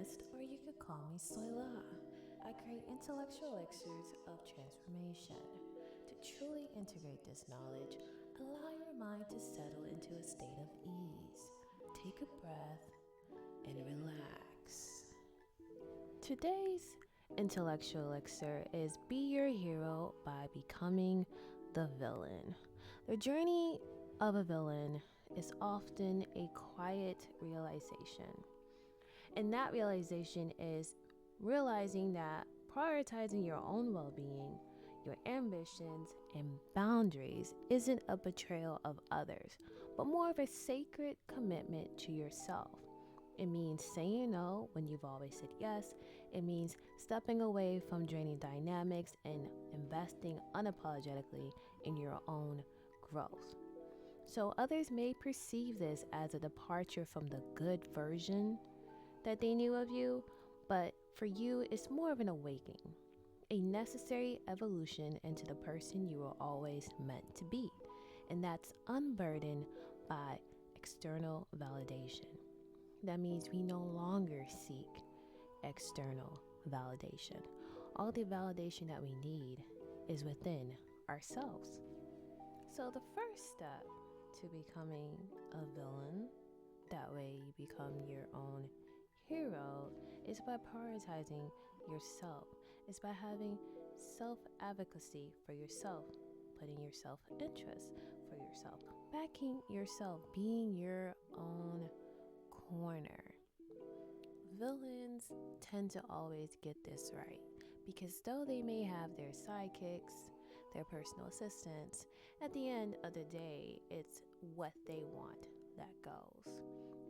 Alchemist, or you could call me Soyla. I create intellectual elixirs of transformation. To truly integrate this knowledge, allow your mind to settle into a state of ease. Take a breath and relax. Today's intellectual elixir is Be Your Hero by Becoming the Villain. The journey of a villain is often a quiet realization. And that realization is realizing that prioritizing your own well being, your ambitions, and boundaries isn't a betrayal of others, but more of a sacred commitment to yourself. It means saying no when you've always said yes. It means stepping away from draining dynamics and investing unapologetically in your own growth. So others may perceive this as a departure from the good version that they knew of you, but for you, it's more of an awakening, a necessary evolution into the person you were always meant to be. And that's unburdened by external validation. That means we no longer seek external validation. All the validation that we need is within ourselves. So, the first step to becoming a villain, that way you become your own hero, is by prioritizing yourself. It's by having self-advocacy for yourself, putting your self-interest for yourself, backing yourself, being your own corner. Villains tend to always get this right because though they may have their sidekicks, their personal assistants, at the end of the day, it's what they want that goes.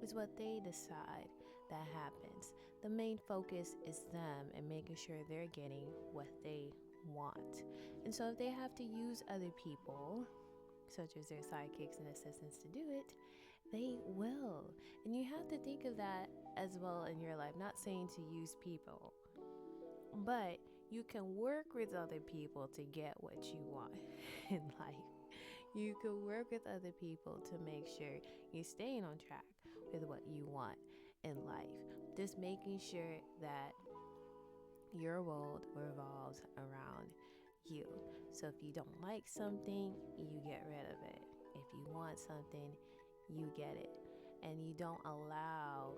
It's what they decide that happens. The main focus is them and making sure they're getting what they want. And so if they have to use other people, such as their sidekicks and assistants, to do it, they will. And you have to think of that as well in your life. Not saying to use people, but you can work with other people to get what you want in life. You can work with other people to make sure you're staying on track with what you want in life. Just making sure that your world revolves around you. So if you don't like something, you get rid of it. If you want something, you get it. And you don't allow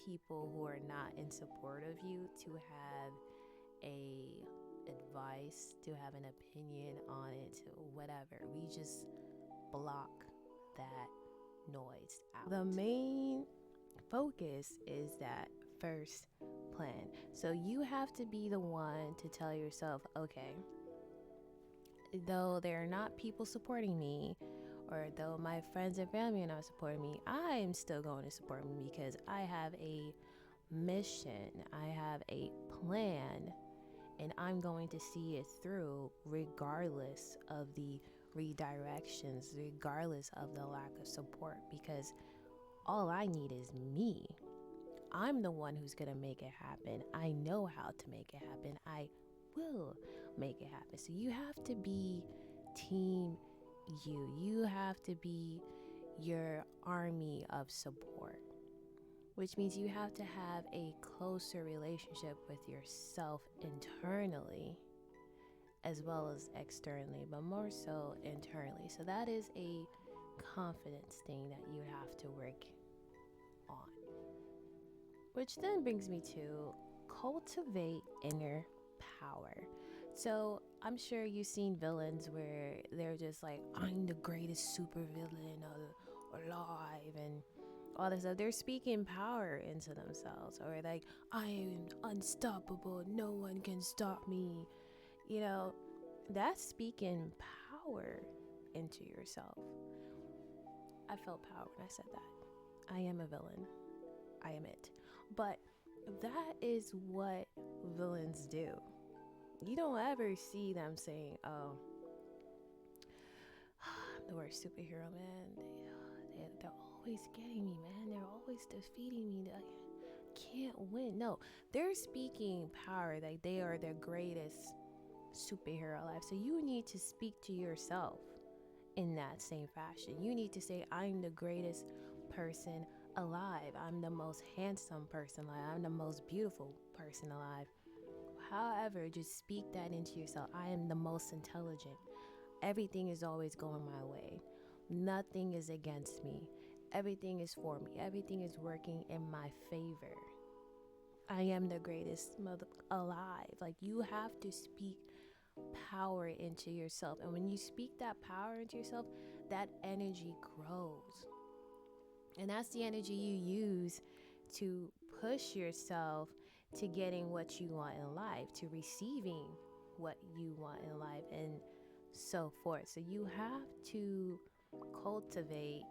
people who are not in support of you to have a advice, to have an opinion on it, whatever. We just block that noise out. The main focus is that first plan. So you have to be the one to tell yourself, okay, though there are not people supporting me, or though my friends and family are not supporting me, I am still going to support me because I have a mission, I have a plan, and I'm going to see it through regardless of the redirections, regardless of the lack of support, because all I need is me. I'm the one who's going to make it happen. I know how to make it happen. I will make it happen. So you have to be team you. You have to be your army of support, which means you have to have a closer relationship with yourself internally as well as externally, but more so internally. So that is a confidence thing that you have to work on. Which then brings me to cultivate inner power. So I'm sure you've seen villains where they're just like, I'm the greatest super villain alive, and all this stuff. They're speaking power into themselves, or like, I am unstoppable, no one can stop me. You know, that's speaking power into yourself. I felt power when I said that. I am a villain. I am it. But that is what villains do. You don't ever see them saying, oh, I'm the worst superhero, man. They're always getting me, man. They're always defeating me. I can't win. No, they're speaking power, like they are their greatest superhero alive. So you need to speak to yourself in that same fashion. You need to say, I'm the greatest person alive. I'm the most handsome person alive. I'm the most beautiful person alive. However, just speak that into yourself. I am the most intelligent. Everything is always going my way. Nothing is against me. Everything is for me. Everything is working in my favor. I am the greatest mother alive. Like, you have to speak power into yourself. And when you speak that power into yourself, that energy grows. And that's the energy you use to push yourself to getting what you want in life, to receiving what you want in life, and so forth. So you have to cultivate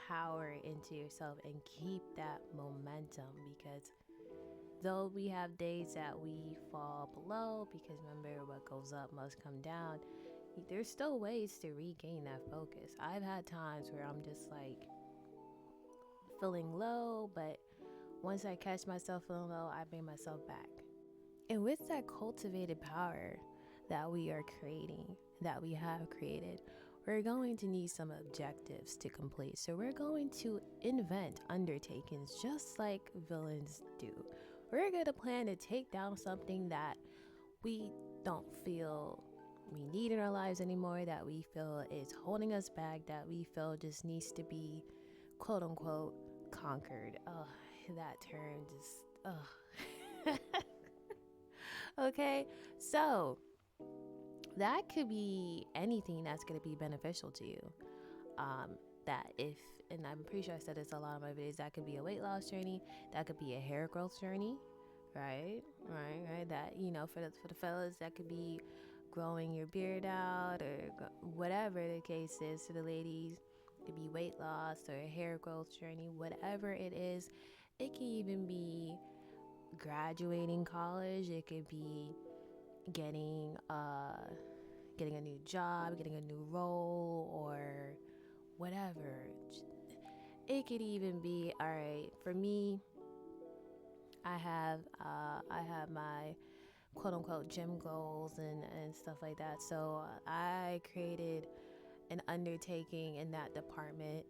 power into yourself and keep that momentum, because though we have days that we fall below, because remember, what goes up must come down, there's still ways to regain that focus. I've had times where I'm just like feeling low, but once I catch myself feeling low, I bring myself back. And with that cultivated power that we are creating, that we have created, we're going to need some objectives to complete. So we're going to invent undertakings just like villains do. We're going to plan to take down something that we don't feel we need in our lives anymore, that we feel is holding us back, that we feel just needs to be, quote unquote, conquered. Oh, that term just, Okay, so that could be anything that's going to be beneficial to you. That if, and I'm pretty sure I said this a lot of my videos, that could be a weight loss journey, that could be a hair growth journey, right? That, for the fellas, that could be growing your beard out, or whatever the case is. For the ladies, it could be weight loss or a hair growth journey, whatever it is. It can even be graduating college. It could be getting a new job, getting a new role, or whatever. It could even be, all right, for me, I have my quote unquote gym goals and stuff like that. So I created an undertaking in that department.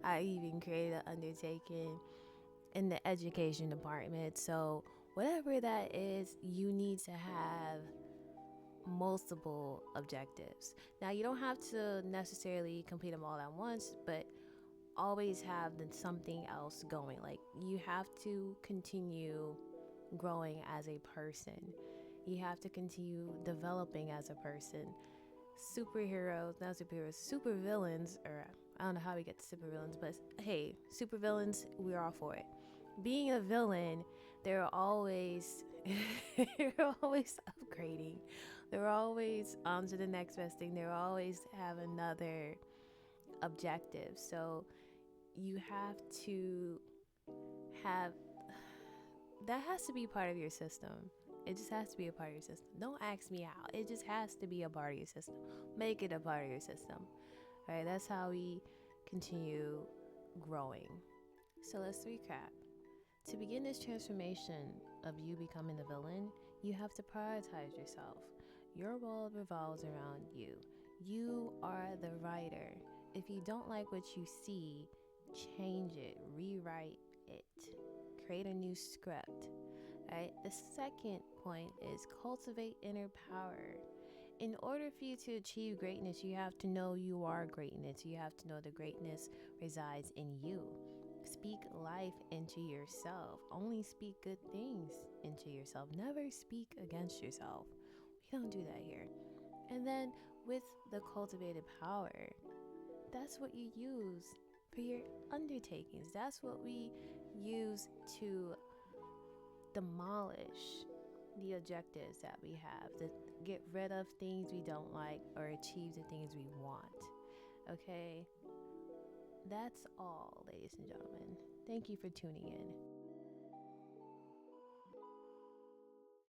I even created an undertaking in the education department. So whatever that is, you need to have multiple objectives. Now, you don't have to necessarily complete them all at once, but always have something else going. Like, you have to continue growing as a person. You have to continue developing as a person. Superheroes, not superheroes, supervillains, or I don't know how we get to supervillains, but hey, supervillains, we're all for it. Being a villain, they're always they're always upgrading. They're always on to the next best thing. They always have another objective. So you have to have that, has to be part of your system. It just has to be a part of your system. Don't ask me how. It just has to be a part of your system. Make it a part of your system. All right, that's how we continue growing. So let's recap. To begin this transformation of you becoming the villain, you have to prioritize yourself. Your world revolves around you. You are the writer. If you don't like what you see, change it, rewrite it, create a new script. All right? The second point is cultivate inner power. In order for you to achieve greatness, you have to know you are greatness. You have to know the greatness resides in you. Speak life into yourself. Only speak good things into yourself. Never speak against yourself. We don't do that here. And then with the cultivated power, that's what you use for your undertakings. That's what we use to demolish the objectives that we have, to get rid of things we don't like or achieve the things we want. Okay? That's all, ladies and gentlemen. Thank you for tuning in.